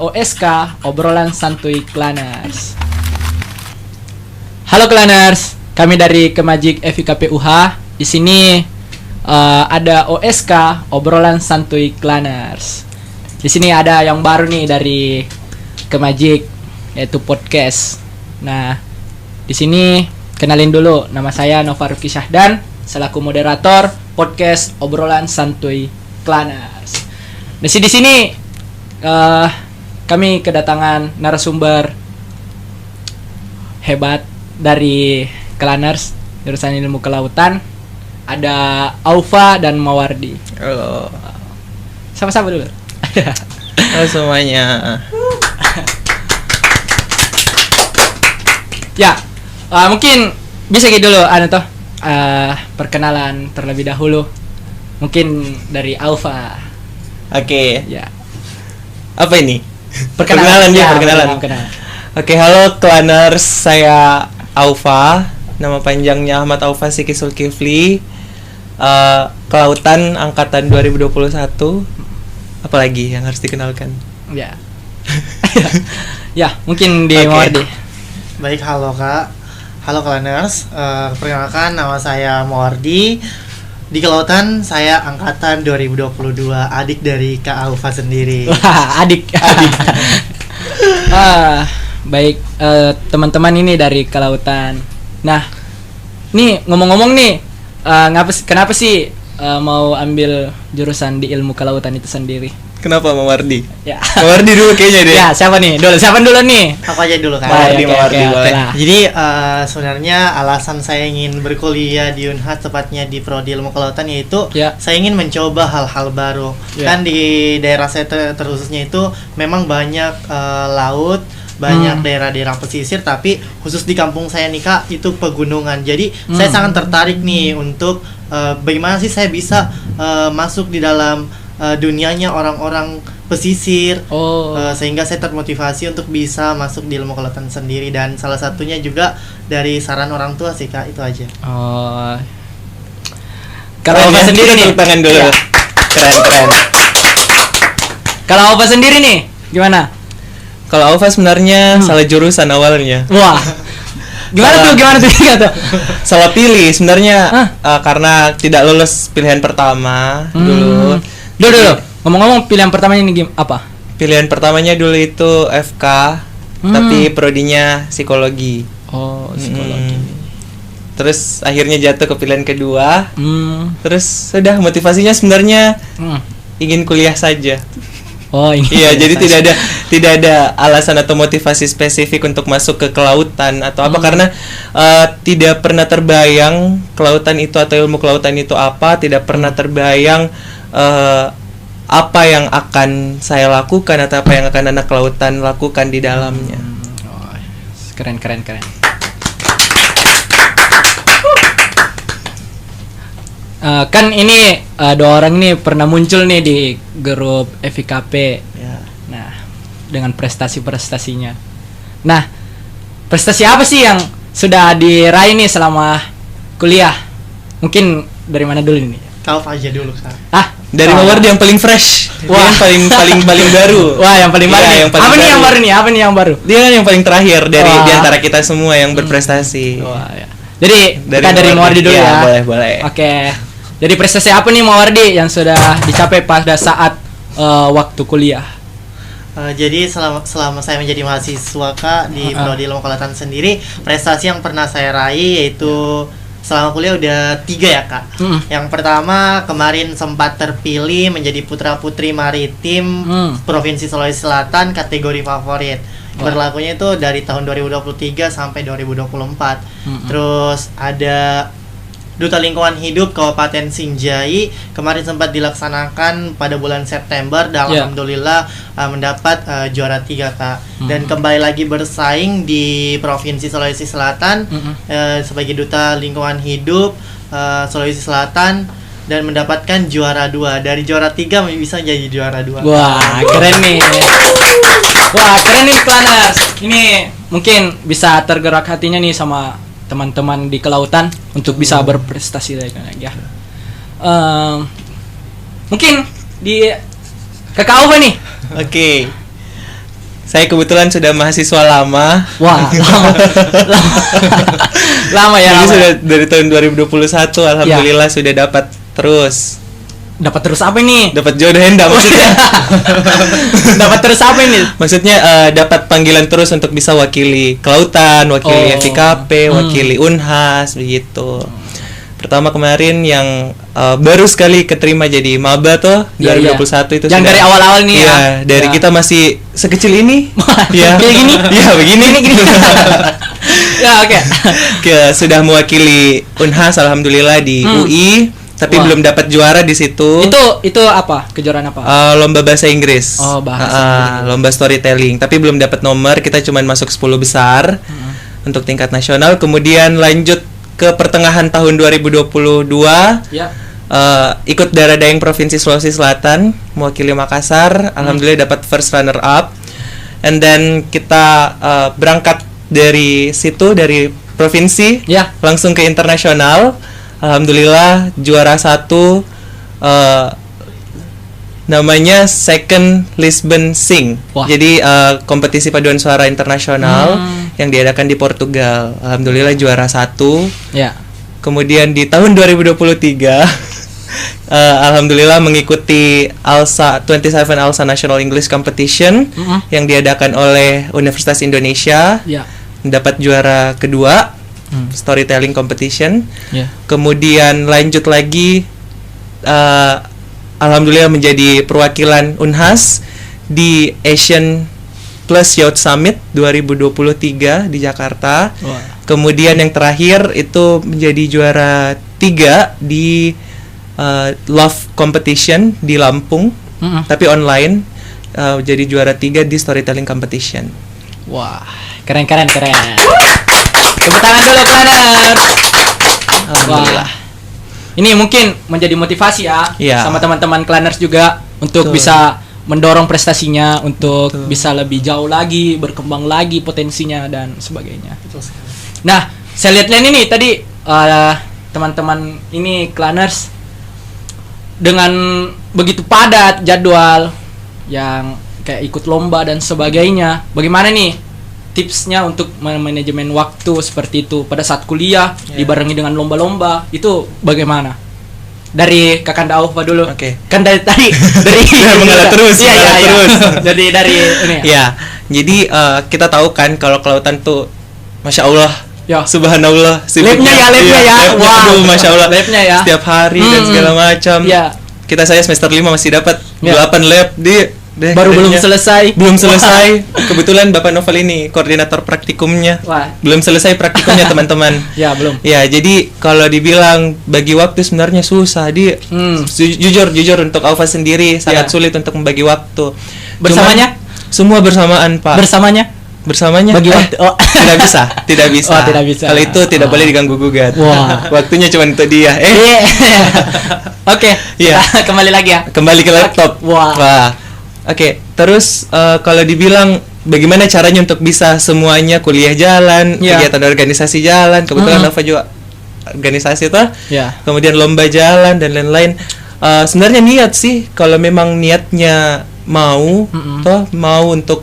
OSK, obrolan santuy Klaners. Halo Klaners, kami dari Kemajik FIKP UH. Di sini ada OSK, obrolan santuy Klaners. Di sini ada yang baru nih dari Kemajik, yaitu podcast. Nah, di sini kenalin dulu, nama saya Nova Rifki Syahdan selaku moderator podcast obrolan santuy Klaners. Di sini kami kedatangan narasumber hebat dari Klaners jurusan ilmu kelautan. Ada Aufa dan Mawardi. Halo. Sama-sama dulu. Halo semuanya. Ya, mungkin bisa gitu dulu perkenalan terlebih dahulu. Mungkin dari Aufa. Oke. Ya. Apa ini? Perkenalan. Perkenalan. Oke, halo Klaners, saya Aufa. Nama panjangnya Ahmad Aufa Siki Zulkifli. Kelautan angkatan 2021. Apalagi yang harus dikenalkan? Ya. Ya, mungkin di Oke. Mawardi. Baik, halo Kak. Halo Klaners. Perkenalkan, nama saya Mawardi. Di kelautan saya angkatan 2022, adik dari Kak Aufa sendiri. Wah, adik. Baik, teman-teman ini dari kelautan. Nah, nih ngomong-ngomong nih, kenapa sih mau ambil jurusan di ilmu kelautan itu sendiri? Kenapa Mawardi? Ya. Mawardi dulu kayaknya deh. Ya, siapa nih? Siapa dulu nih? Aku aja dulu Kak. Mawardi, Oke, Mawardi, oke, boleh. lah. Jadi sebenarnya alasan saya ingin berkuliah di Unhas, tepatnya di Prodi Ilmu Kelautan, yaitu Ya. saya ingin mencoba hal-hal baru. Ya. Kan di daerah saya terkhususnya itu memang banyak laut, banyak daerah-daerah pesisir, tapi khusus di kampung saya nih Kak, itu pegunungan. Jadi saya sangat tertarik nih untuk bagaimana sih saya bisa masuk di dalam dunianya orang-orang pesisir. Sehingga saya termotivasi untuk bisa masuk di ilmu kelautan sendiri, dan salah satunya juga dari saran orang tua sih Kak, itu aja. Kalau Aufa sendiri nih, tangan dulu. Ya. Keren. Kalau Aufa sendiri nih, gimana? Kalau Aufa sebenarnya salah jurusan awalnya. Wah. Gimana tuh? Salah pilih sebenarnya karena tidak lulus pilihan pertama dulu. Dulu. Ngomong-ngomong, pilihan pertamanya ini apa? Pilihan pertamanya dulu itu FK, tapi prodinya psikologi. Psikologi. Terus akhirnya jatuh ke pilihan kedua. Terus sudah motivasinya sebenarnya ingin kuliah saja. Ini. Iya, jadi tidak ada alasan atau motivasi spesifik untuk masuk ke kelautan atau apa, karena tidak pernah terbayang kelautan itu atau ilmu kelautan itu apa, tidak pernah terbayang apa yang akan saya lakukan atau apa yang akan anak kelautan lakukan di dalamnya. Keren. Kan ini dua orang ini pernah muncul nih di grup FIKP. Ya. Nah, dengan prestasi-prestasinya. Nah, prestasi apa sih yang sudah diraih nih selama kuliah? Mungkin dari mana dulu nih? Kau aja dulu Kak. Dari Mawardi yang paling fresh. Wah. Dia yang paling baru. Wah, yang paling baru. Iya, Nih. yang paling Apa nih baru. yang baru nih? Apa nih yang baru? Dia kan yang paling terakhir dari Wah. di antara kita semua yang berprestasi. Wah, ya. Jadi kita dari Mawardi dulu Iya, ya. boleh. Oke. Jadi prestasi apa nih Mawardi yang sudah dicapai pada saat waktu kuliah? Jadi selama saya menjadi mahasiswa Kak di Prodi Ilmu Kelautan sendiri, prestasi yang pernah saya raih yaitu selama kuliah udah 3 ya Kak. Yang pertama, kemarin sempat terpilih menjadi putra putri maritim Provinsi Sulawesi Selatan kategori favorit. Berlakunya itu dari tahun 2023 sampai 2024. Terus ada Duta Lingkungan Hidup Kabupaten Sinjai, kemarin sempat dilaksanakan pada bulan September, dan alhamdulillah mendapat juara 3 Kak. Dan kembali lagi bersaing di Provinsi Sulawesi Selatan sebagai Duta Lingkungan Hidup Sulawesi Selatan, dan mendapatkan juara 2. Dari juara 3 bisa jadi juara 2. Wah, keren nih. Klaners. Ini mungkin bisa tergerak hatinya nih sama teman-teman di kelautan untuk bisa berprestasi ya. Mungkin di Kakak Aufa nih. Oke. Saya kebetulan sudah mahasiswa lama. Wah, lama. Lama ya. Jadi Lama. sudah dari tahun 2021 alhamdulillah sudah dapat terus. Dapat terus apa ini? Dapat jodoh hendak maksudnya. Dapat terus apa ini? Maksudnya dapat panggilan terus untuk bisa wakili kelautan, wakili FIKP, wakili Unhas begitu. Pertama kemarin yang baru sekali keterima jadi maba tuh 2021 itu yang sudah, dari awal-awal nih ya. Dari Ya. kita masih sekecil ini. Ya. Kayak gini? Ya, begini. Ya, oke. Sudah mewakili Unhas alhamdulillah di UI, tapi Wah. belum dapat juara di situ. Itu apa? Kejuaraan apa? Lomba bahasa Inggris. Oh, bahasa Inggris. Lomba storytelling, tapi belum dapat nomor. Kita cuma masuk 10 besar untuk tingkat nasional. Kemudian lanjut ke pertengahan tahun 2022. Ya. Ikut Dara Daeng Provinsi Sulawesi Selatan, mewakili Makassar. Alhamdulillah dapat first runner up. And then kita berangkat dari situ, dari provinsi, Ya. langsung ke internasional. Alhamdulillah juara 1, namanya Second Lisbon Sing. Wah. Jadi kompetisi paduan suara internasional yang diadakan di Portugal. Alhamdulillah juara 1. Ya. Kemudian di tahun 2023 alhamdulillah mengikuti ALSA 27 ALSA National English Competition yang diadakan oleh Universitas Indonesia. Ya. Dapat juara kedua storytelling competition. Ya. Kemudian lanjut lagi alhamdulillah menjadi perwakilan Unhas di Asian Plus Youth Summit 2023 di Jakarta. Wah. Kemudian yang terakhir itu menjadi juara 3 di Love Competition di Lampung, tapi online. Jadi juara 3 di Storytelling Competition. Wah, keren. Tepuk tangan dulu, Klanners. Alhamdulillah. Wah. Ini mungkin menjadi motivasi ya, Iya. sama teman-teman Klanners juga untuk Betul. bisa mendorong prestasinya untuk bisa lebih jauh lagi, berkembang lagi potensinya dan sebagainya. Betul sekali. Nah, saya lihat-lihat ini tadi teman-teman ini Klanners dengan begitu padat jadwal yang kayak ikut lomba dan sebagainya. Bagaimana nih tipsnya untuk manajemen waktu seperti itu pada saat kuliah dibarengi dengan lomba-lomba itu bagaimana? Dari Kakanda Aufa dulu. Oke. Kan dari tadi dari Mengalah terus, Iya, mengalah iya. terus. Jadi dari ini. Ya, jadi kita tahu kan kalau kelautan tuh, masya Allah, Ya. subhanallah, Labnya ya, labnya ya. labnya, Wah. aduh, masya Allah, Labnya ya. setiap hari dan segala macam. Ya. Kita saya semester 5 masih dapat Ya. 8 lab Baru belum selesai. Belum selesai. Kebetulan Bapak Novel ini koordinator praktikumnya. Wah. Belum selesai praktikumnya teman-teman. Ya, belum. Ya, jadi kalau dibilang bagi waktu sebenarnya susah. Jujur untuk Alfa sendiri sangat Ya. sulit untuk membagi waktu. Bersamanya? Cuman, semua bersamaan, Pak. Bersamanya? Bagi waktu. Oh. Tidak bisa. Oh, tidak bisa. Kalau itu tidak boleh diganggu gugat. Wah. Waktunya cuma untuk dia. Iya. Oke. Iya. Kita kembali lagi ya. Kembali ke laptop. Wah. Oke, terus kalau dibilang bagaimana caranya untuk bisa semuanya kuliah jalan, Ya. kegiatan organisasi jalan, kebetulan Nova juga organisasi tuh, Ya. kemudian lomba jalan dan lain-lain. Sebenarnya niat sih, kalau memang niatnya mau, mau untuk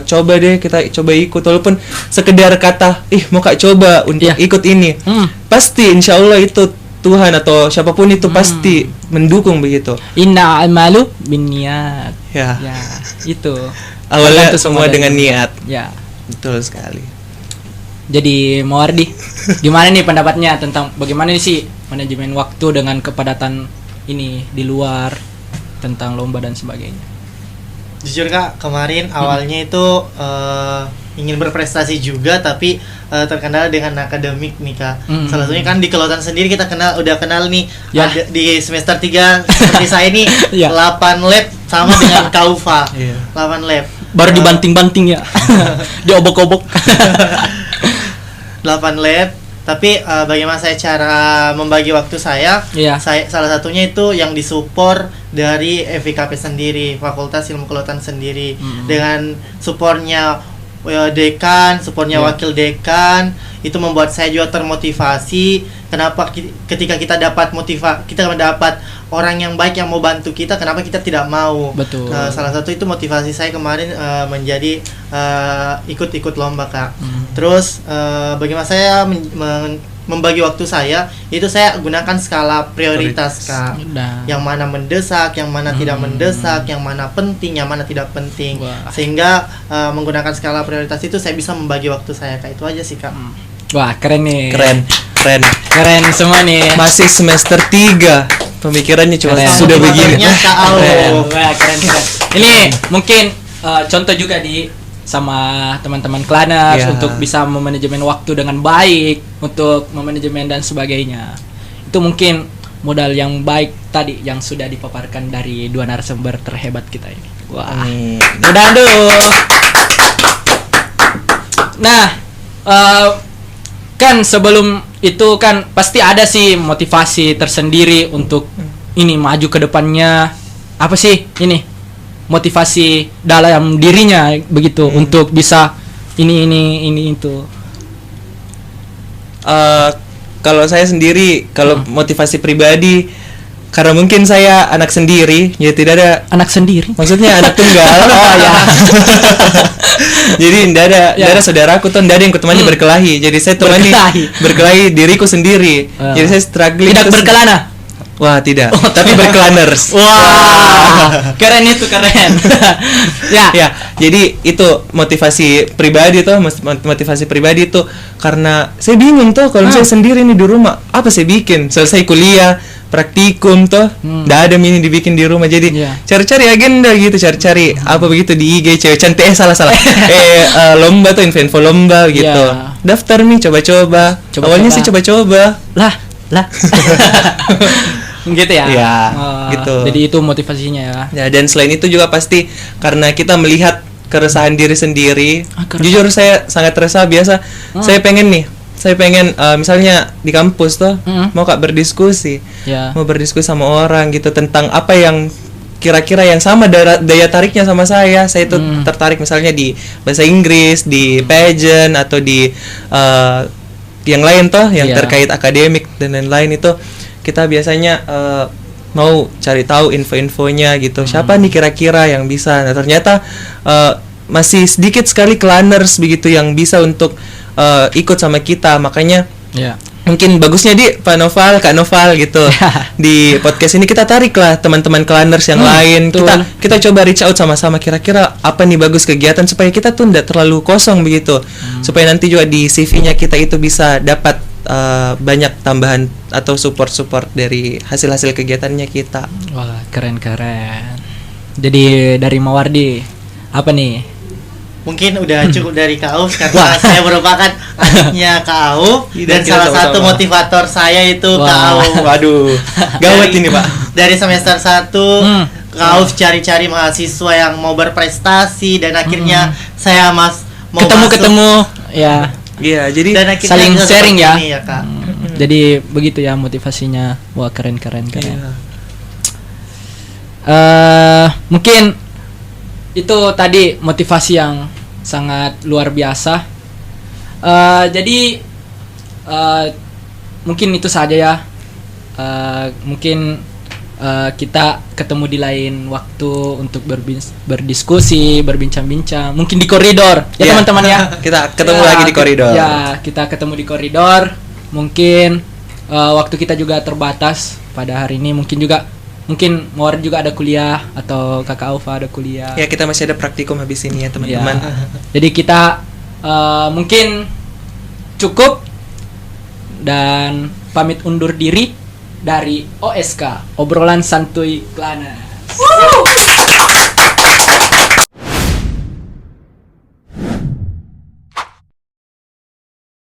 coba deh kita coba ikut, walaupun sekedar kata, mau kak coba untuk Ya. ikut ini, pasti insya Allah itu Tuhan atau siapapun itu pasti mendukung begitu. Inna amalu binniyat. Ya. Ya, itu. Awalnya Tergantung semua dari- dengan niat. Ya. Betul sekali. Jadi Mawardi, gimana nih pendapatnya tentang bagaimana nih sih manajemen waktu dengan kepadatan ini di luar tentang lomba dan sebagainya? Jujur Kak, kemarin awalnya itu ingin berprestasi juga tapi terkendala dengan akademik nih Kak. Salah satunya kan di kelautan sendiri kita udah kenal nih. Ya. Ada di semester 3 seperti saya ini Ya. 8 lab sama dengan Kaufa. Iya. 8 lab. Baru dibanting-banting ya. Diobok-obok. 8 lab. Tapi bagaimana saya cara membagi waktu saya? Iya. Saya salah satunya itu yang disupport dari FIKP sendiri, Fakultas Ilmu Kelautan sendiri, dengan supportnya dekan, supportnya Iya. wakil dekan, itu membuat saya juga termotivasi. Kenapa ketika kita dapat kita mendapat orang yang baik yang mau bantu kita, kenapa kita tidak mau? Betul. Salah satu itu motivasi saya kemarin menjadi ikut-ikut lomba Kak. Terus bagaimana saya membagi waktu saya itu saya gunakan skala prioritas Kak. Yang mana mendesak, yang mana tidak mendesak, yang mana penting, yang mana tidak penting. Wah. Sehingga menggunakan skala prioritas itu saya bisa membagi waktu saya Kak. Itu aja sih Kak. Wah, keren nih. Keren Semua nih. masih semester 3 pemikirannya cuma Keren. sudah begini. Kak Au. Wah, keren. Ini mungkin contoh juga sama teman-teman Klanners Ya. untuk bisa memanajemen waktu dengan baik, untuk memanajemen dan sebagainya. Itu mungkin modal yang baik tadi yang sudah dipaparkan dari dua narasumber terhebat kita ini. Wah. Mudah dulu. Nah, kan sebelum itu kan pasti ada sih motivasi tersendiri untuk ini maju ke depannya. Apa sih ini? Motivasi dalam dirinya begitu untuk bisa ini itu. Kalau saya sendiri, kalau motivasi pribadi, karena mungkin saya anak sendiri, ya tidak ada. Anak sendiri. Maksudnya anak tunggal. Oh ya. Jadi tidak ada saudaraku tuh, tidak ada yang kutemani berkelahi. Jadi saya temani berkelahi diriku sendiri. Jadi saya struggling. Tidak berkelana. Wah, tidak. Tapi berklanners. Wah. Keren itu. Ya, jadi itu motivasi pribadi tuh, motivasi pribadi tuh karena saya bingung tuh kalau saya sendiri nih di rumah, apa saya bikin? Selesai kuliah, praktikum tuh, nggak ada mini dibikin di rumah. Jadi cari-cari agenda gitu, cari-cari apa begitu di IG cewek cantik salah. Lomba tuh, info lomba gitu. Daftar nih, coba-coba. Awalnya sih coba-coba. Lah. Gitu ya. Ya, gitu. Jadi itu motivasinya ya. Ya, dan selain itu juga pasti karena kita melihat keresahan diri sendiri. Jujur saya sangat resah biasa. Saya pengen misalnya di kampus tuh mau berdiskusi. Mau berdiskusi sama orang gitu tentang apa yang kira-kira yang sama daya tariknya sama saya. Saya itu tertarik misalnya di bahasa Inggris, di pageant atau di yang lain toh yang terkait akademik dan lain-lain. Itu kita biasanya mau cari tahu info-infonya gitu. Siapa nih kira-kira yang bisa? Nah, ternyata masih sedikit sekali Klanners begitu yang bisa untuk ikut sama kita. Makanya mungkin bagusnya di Pak Noval, Kak Noval gitu. Di podcast ini kita tarik lah teman-teman Klanners yang lain. Kita coba reach out sama-sama, kira-kira apa nih bagus kegiatan supaya kita tuh tidak terlalu kosong begitu. Supaya nanti juga di CV-nya kita itu bisa dapat banyak tambahan atau support dari hasil-hasil kegiatannya kita. Wah, keren. Jadi dari Mawardi apa nih? Mungkin udah cukup dari Kak Auf karena saya merupakan adiknya Kak Auf dan salah satu motivator saya itu Kak Auf. Waduh, gawat ini Pak. Dari semester 1 Kak Auf cari-cari mahasiswa yang mau berprestasi dan akhirnya saya mau ketemu ya. Iya, jadi saling sharing ya. Ini ya Kak. Jadi begitu ya motivasinya. Wah, keren. Iya. Mungkin itu tadi motivasi yang sangat luar biasa. Jadi mungkin itu saja ya. Mungkin kita ketemu di lain waktu untuk berdiskusi, berbincang-bincang, mungkin di koridor ya teman-teman ya. Kita ketemu lagi di koridor. Ya, kita ketemu di koridor. Mungkin waktu kita juga terbatas pada hari ini. Mungkin Mawar juga ada kuliah atau Kakak Aufa ada kuliah. Ya, kita masih ada praktikum habis ini ya teman-teman. Jadi kita mungkin cukup dan pamit undur diri dari OSK, obrolan santuy Klanners.